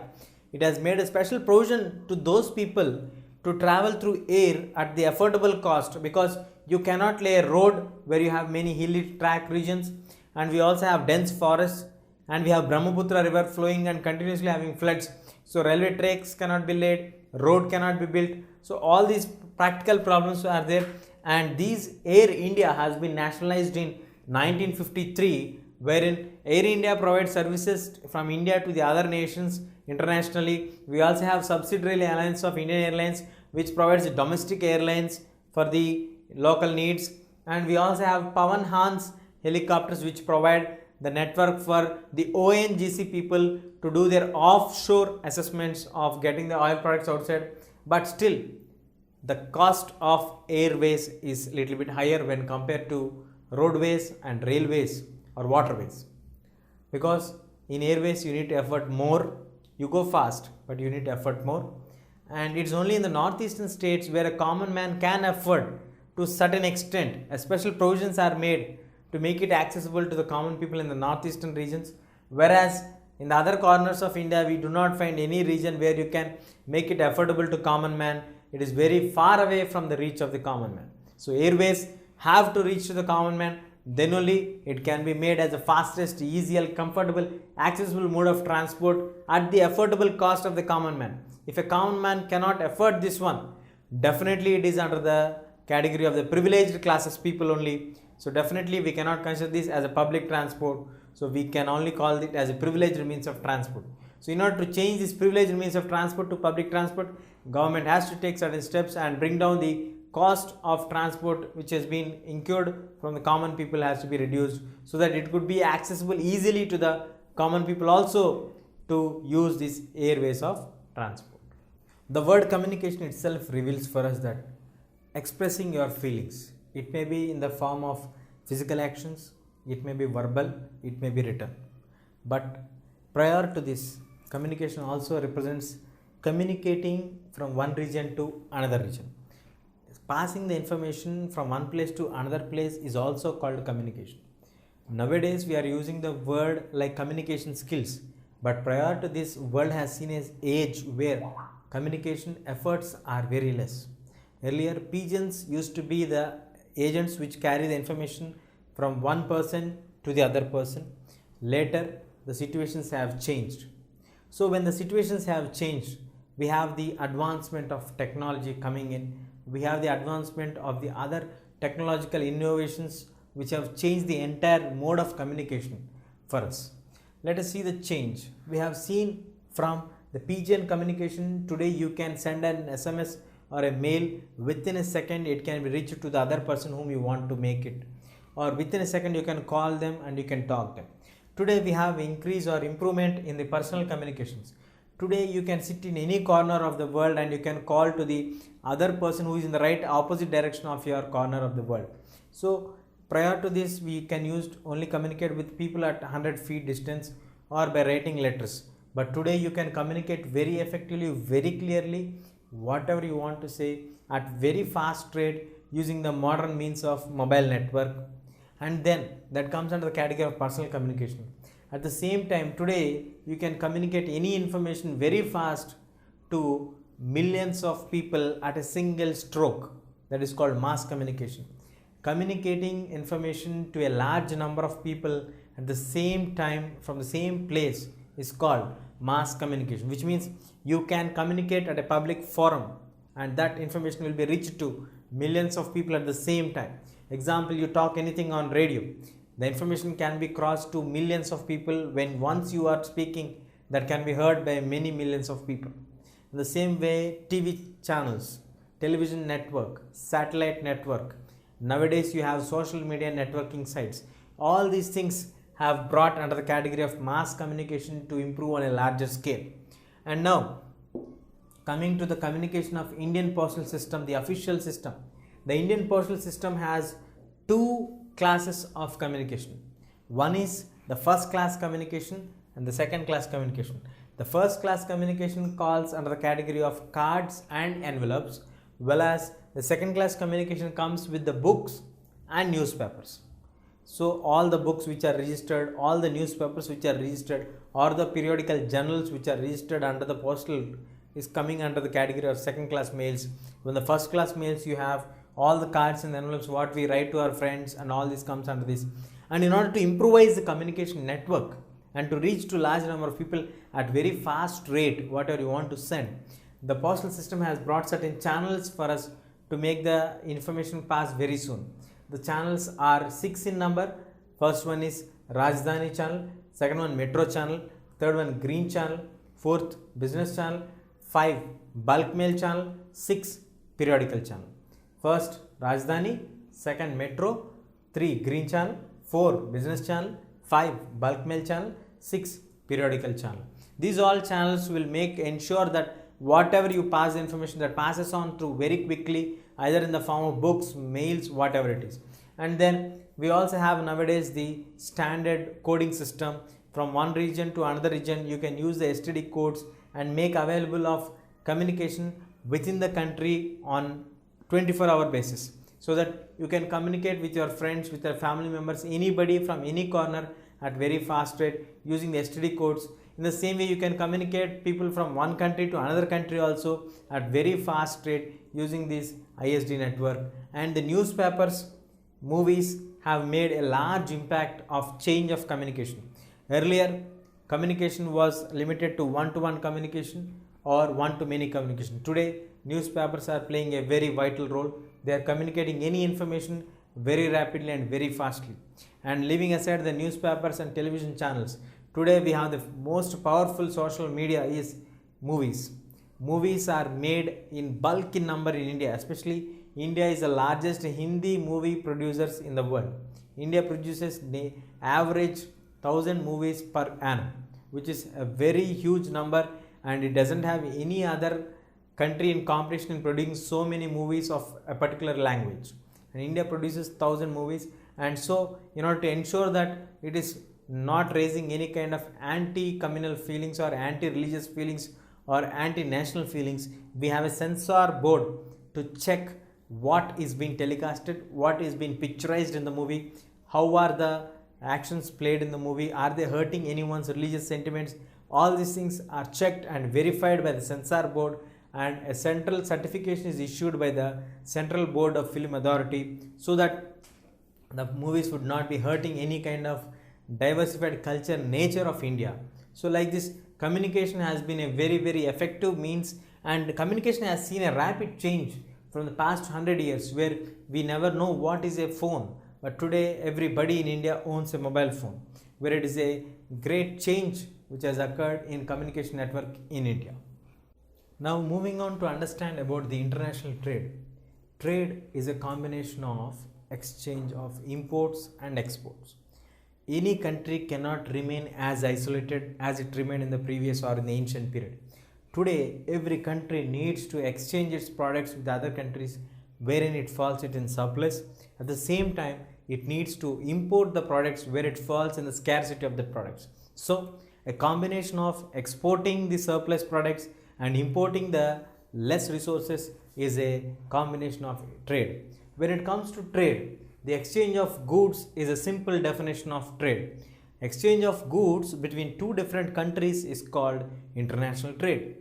A: it has made a special provision to those people to travel through air at the affordable cost, because you cannot lay a road where you have many hilly track regions, and we also have dense forests, and we have Brahmaputra river flowing and continuously having floods. So railway tracks cannot be laid, road cannot be built. So all these practical problems are there, and these Air India has been nationalized in 1953 wherein Air India provides services from India to the other nations internationally. We also have subsidiary alliance of Indian Airlines, which provides domestic airlines for the local needs, and we also have Pawan Hans helicopters, which provide the network for the ONGC people to do their offshore assessments of getting the oil products outside. But still, the cost of airways is little bit higher when compared to roadways and railways or waterways, because in airways you need to effort more, you go fast but you need to effort more, and it's only in the northeastern states where a common man can afford to a certain extent. Special provisions are made to make it accessible to the common people in the northeastern regions, whereas in the other corners of India we do not find any region where you can make it affordable to common man. It is very far away from the reach of the common man. So airways have to reach to the common man, then only it can be made as the fastest, easier, comfortable, accessible mode of transport at the affordable cost of the common man. If a common man cannot afford this one, definitely it is under the category of the privileged classes people only. So definitely we cannot consider this as a public transport. So we can only call it as a privileged means of transport. So in order to change this privileged means of transport to public transport, government has to take certain steps and bring down the cost of transport which has been incurred from the common people has to be reduced, so that it could be accessible easily to the common people also to use these airways of transport. The word communication itself reveals for us that expressing your feelings, it may be in the form of physical actions, it may be verbal, it may be written. But prior to this, communication also represents communicating from one region to another region. Passing the information from one place to another place is also called communication. Nowadays we are using the word like communication skills, but prior to this, world has seen an age where communication efforts are very less. Earlier, pigeons used to be the agents which carry the information from one person to the other person. Later, the situations have changed. So when the situations have changed, we have the advancement of technology coming in. We have the advancement of the other technological innovations which have changed the entire mode of communication for us. Let us see the change. We have seen from the pigeon communication, today you can send an SMS or a mail, within a second it can be reached to the other person whom you want to make it, or within a second you can call them and you can talk them. Today we have increase or improvement in the personal communications. Today you can sit in any corner of the world and you can call to the other person who is in the right opposite direction of your corner of the world. So prior to this, we can use only communicate with people at 100 feet distance or by writing letters. But today you can communicate very effectively, very clearly, whatever you want to say at very fast rate using the modern means of mobile network, and then that comes under the category of personal communication. At the same time, today you can communicate any information very fast to millions of people at a single stroke. That is called mass communication. Communicating information to a large number of people at the same time from the same place is called mass communication, which means you can communicate at a public forum and that information will be reached to millions of people at the same time. Example, you talk anything on radio, the information can be crossed to millions of people. When once you are speaking, that can be heard by many millions of people. In the same way, TV channels, television network, satellite network, nowadays you have social media networking sites. All these things have brought under the category of mass communication to improve on a larger scale. And now, coming to the communication of Indian postal system, the official system. The Indian postal system has two classes of communication. One is the first class communication and the second class communication. The first class communication falls under the category of cards and envelopes, whereas the second class communication comes with the books and newspapers. So all the books which are registered, all the newspapers which are registered, or the periodical journals which are registered under the postal is coming under the category of second class mails. When the first class mails, you have all the cards and envelopes what we write to our friends, and all this comes under this. And in order to improvise the communication network and to reach to large number of people at very fast rate whatever you want to send, the postal system has brought certain channels for us to make the information pass very soon. The channels are 6 in number, First one is Rajdhani channel, second one Metro channel, third one Green channel, fourth Business channel, 5 Bulk mail channel, 6 Periodical channel. First Rajdhani, second Metro, 3 Green channel, 4 Business channel, 5 Bulk mail channel, 6 Periodical channel. These all channels will ensure that whatever you pass the information, that passes on through very quickly, either in the form of books, mails, whatever it is. And then we also have nowadays the standard coding system. From one region to another region, you can use the STD codes and make available of communication within the country on 24-hour basis, so that you can communicate with your friends, with your family members, anybody from any corner at very fast rate using the STD codes. In the same way, you can communicate people from one country to another country also at very fast rate using this ISD network. And the newspapers, movies have made a large impact of change of communication. Earlier, communication was limited to one-to-one communication or one-to-many communication. Today, newspapers are playing a very vital role. They are communicating any information very rapidly and very fastly. And leaving aside the newspapers and television channels, today we have the most powerful social media is movies. Movies are made in bulk in number in India. Especially India is the largest Hindi movie producers in the world. India produces average 1,000 movies per annum, which is a very huge number, and it doesn't have any other country in competition in producing so many movies of a particular language. And India produces 1,000 movies, and so in order to ensure that it is not raising any kind of anti-communal feelings or anti-religious feelings or anti-national feelings, we have a censor board to check what is being telecasted, what is being picturized in the movie, how are the actions played in the movie, are they hurting anyone's religious sentiments. All these things are checked and verified by the censor board, and a central certification is issued by the Central Board of Film Authority, so that the movies would not be hurting any kind of diversified culture nature of India. So like this, communication has been a very, very effective means, and communication has seen a rapid change from the past 100 years, where we never know what is a phone, but today everybody in India owns a mobile phone, where it is a great change which has occurred in communication network in India. Now moving on to understand about the international trade. Trade is a combination of exchange of imports and exports. Any country cannot remain as isolated as it remained in the previous or in the ancient period. Today, every country needs to exchange its products with other countries wherein it falls it in surplus. At the same time, it needs to import the products where it falls in the scarcity of the products. So, a combination of exporting the surplus products and importing the less resources is a combination of trade. When it comes to trade, the exchange of goods is a simple definition of trade. Exchange of goods between two different countries is called international trade.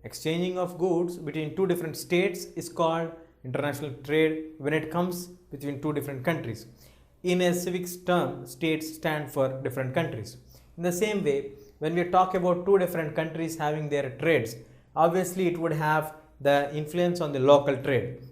A: Exchanging of goods between two different states is called international trade when it comes between two different countries. In a civics term, states stand for different countries. In the same way, when we talk about two different countries having their trades, obviously it would have the influence on the local trade.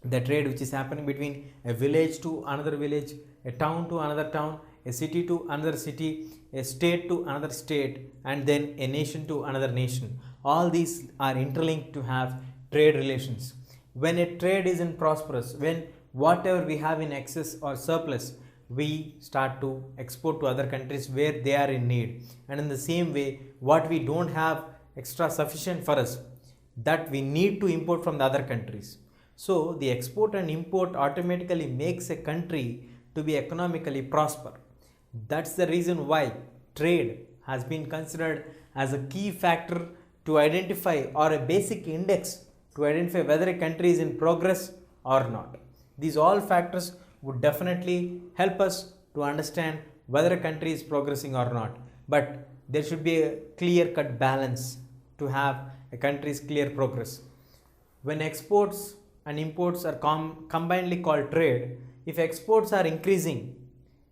A: The trade which is happening between a village to another village, a town to another town, a city to another city, a state to another state, and then a nation to another nation. All these are interlinked to have trade relations. When a trade is in prosperous, when whatever we have in excess or surplus, we start to export to other countries where they are in need. And in the same way, what we don't have extra sufficient for us, that we need to import from the other countries. So the export and import automatically makes a country to be economically prosper. That's the reason why trade has been considered as a key factor to identify, or a basic index to identify whether a country is in progress or not. These all factors would definitely help us to understand whether a country is progressing or not. But there should be a clear-cut balance to have a country's clear progress. When exports and imports are combinedly called trade, if exports are increasing,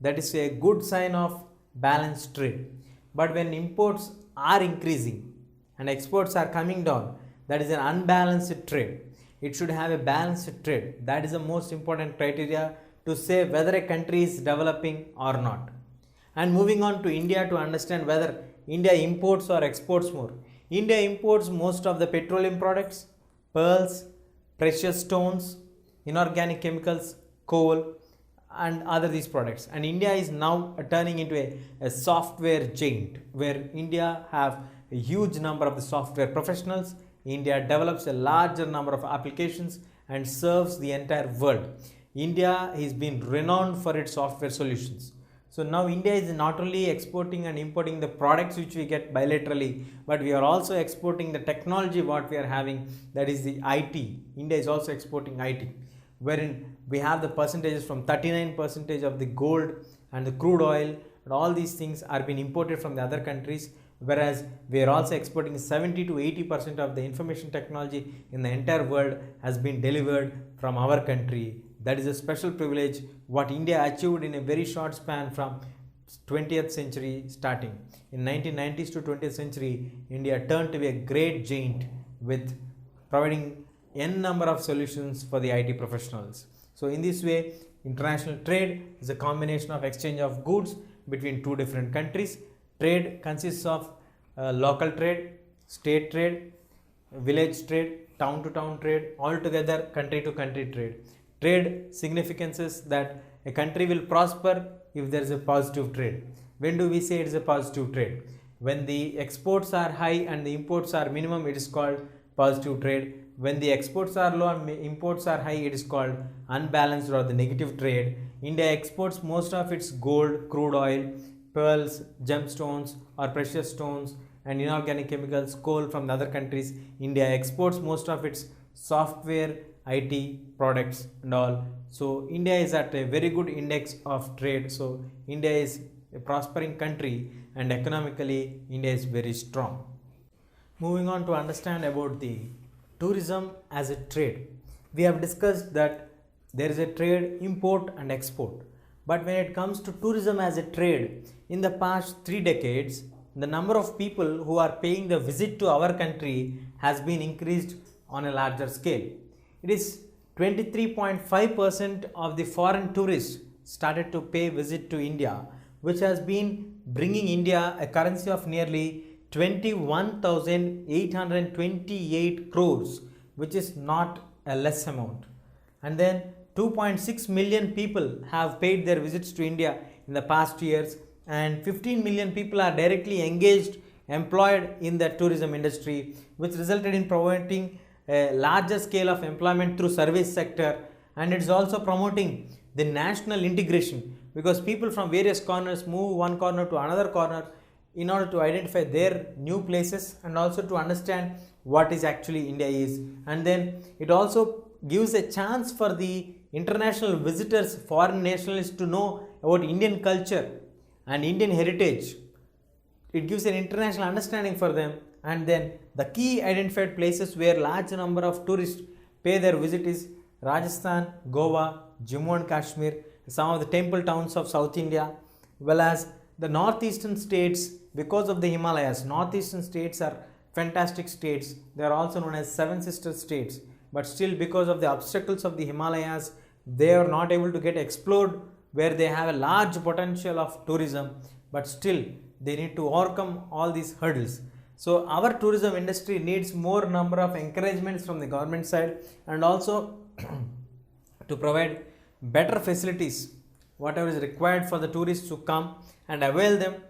A: that is a good sign of balanced trade. But when imports are increasing and exports are coming down, that is an unbalanced trade. It should have a balanced trade. That is the most important criteria to say whether a country is developing or not. And moving on to India to understand whether India imports or exports more. India imports most of the petroleum products, pearls, precious stones, inorganic chemicals, coal, and other these products. And India is now turning into a software giant, where India have a huge number of the software professionals. India develops a larger number of applications and serves the entire world. India has been renowned for its software solutions. So now India is not only exporting and importing the products which we get bilaterally, but we are also exporting the technology what we are having, that is the IT. India is also exporting IT, wherein we have the percentages from 39% of the gold and the crude oil, and all these things are being imported from the other countries, whereas we are also exporting 70 to 80% of the information technology in the entire world has been delivered from our country. That is a special privilege what India achieved in a very short span from 20th century starting. In 1990s to 20th century, India turned to be a great giant with providing n number of solutions for the IT professionals. So in this way, international trade is a combination of exchange of goods between two different countries. Trade consists of local trade, state trade, village trade, town to town trade, all together country to country trade. Trade significance is that a country will prosper if there is a positive trade. When do we say it is a positive trade? When the exports are high and the imports are minimum, it is called positive trade. When the exports are low and imports are high, it is called unbalanced or the negative trade. India exports most of its gold, crude oil, pearls, gemstones or precious stones and inorganic chemicals, coal from the other countries. India exports most of its software, IT products and all. So India is at a very good index of trade. So India is a prospering country and economically India is very strong. Moving on to understand about the tourism as a trade. We have discussed that there is a trade import and export. But when it comes to tourism as a trade, in the past 3 decades, the number of people who are paying the visit to our country has been increased on a larger scale. It is 23.5% of the foreign tourists started to pay visit to India, which has been bringing India a currency of nearly 21,828 crores, which is not a less amount. And then 2.6 million people have paid their visits to India in the past years, and 15 million people are directly engaged, employed in the tourism industry, which resulted in providing a larger scale of employment through service sector. And it's also promoting the national integration, because people from various corners move one corner to another corner in order to identify their new places and also to understand what is actually India is. And then it also gives a chance for the international visitors, foreign nationalists, to know about Indian culture and Indian heritage. It gives an international understanding for them. And then the key identified places where large number of tourists pay their visit is Rajasthan, Goa, Jammu and Kashmir, some of the temple towns of South India, well as the northeastern states. Because of the Himalayas, northeastern states are fantastic states. They are also known as seven sister states, but still because of the obstacles of the Himalayas, they are not able to get explored, where they have a large potential of tourism, but still they need to overcome all these hurdles. So our tourism industry needs more number of encouragements from the government side, and also to provide better facilities, whatever is required for the tourists to come and avail them,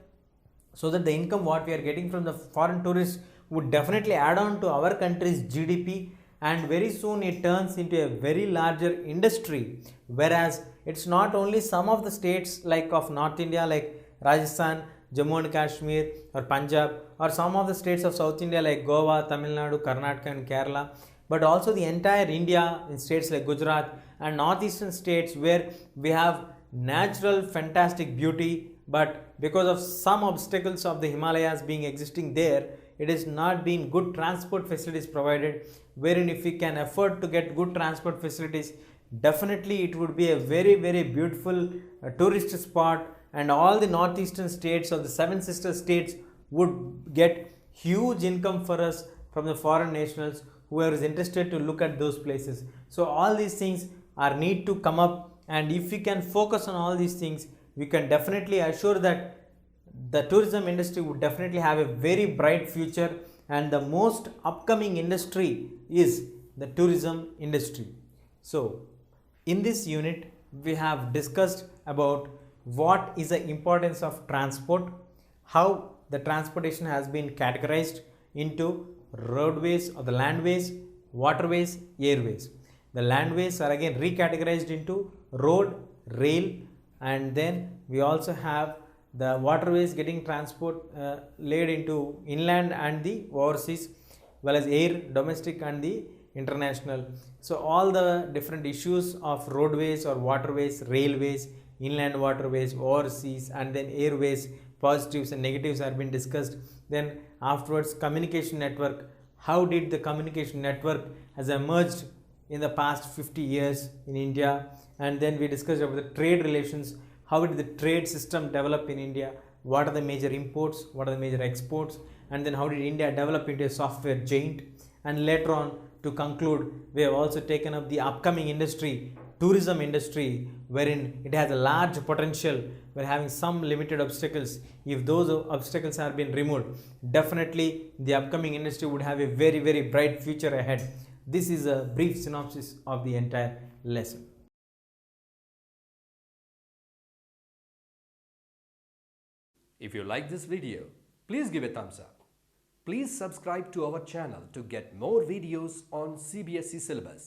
A: so that the income what we are getting from the foreign tourists would definitely add on to our country's GDP, and very soon it turns into a very larger industry. Whereas it's not only some of the states like of North India like Rajasthan, Jammu and Kashmir or Punjab, or some of the states of South India like Goa, Tamil Nadu, Karnataka and Kerala, but also the entire India in states like Gujarat and northeastern states, where we have natural fantastic beauty, but because of some obstacles of the Himalayas being existing there, it is not being good transport facilities provided, wherein if we can afford to get good transport facilities, definitely it would be a very beautiful tourist spot, and all the northeastern states or the seven sister states would get huge income for us from the foreign nationals who are interested to look at those places. So all these things are need to come up and if we can focus on all these things, we can definitely assure that the tourism industry would definitely have a very bright future, and the most upcoming industry is the tourism industry. So in this unit we have discussed about what is the importance of transport, how the transportation has been categorized into roadways or the landways, waterways, airways. The landways are again recategorized into road, rail, and then we also have the waterways getting transport laid into inland and the overseas, well as air, domestic and the international. So all the different issues of roadways or waterways, railways, inland waterways, overseas, and then airways, positives and negatives are being discussed. Then afterwards, communication network, how did the communication network has emerged in the past 50 years in India. And then we discussed about the trade relations, how did the trade system develop in India, what are the major imports, what are the major exports, and then how did India develop into a software giant. And later on, to conclude, we have also taken up the upcoming industry, tourism industry, wherein it has a large potential. We're having some limited obstacles. If those obstacles are being removed, definitely the upcoming industry would have a very, very bright future ahead. This is a brief synopsis of the entire lesson.
B: If you like this video, please give a thumbs up. Please subscribe to our channel to get more videos on CBSE syllabus.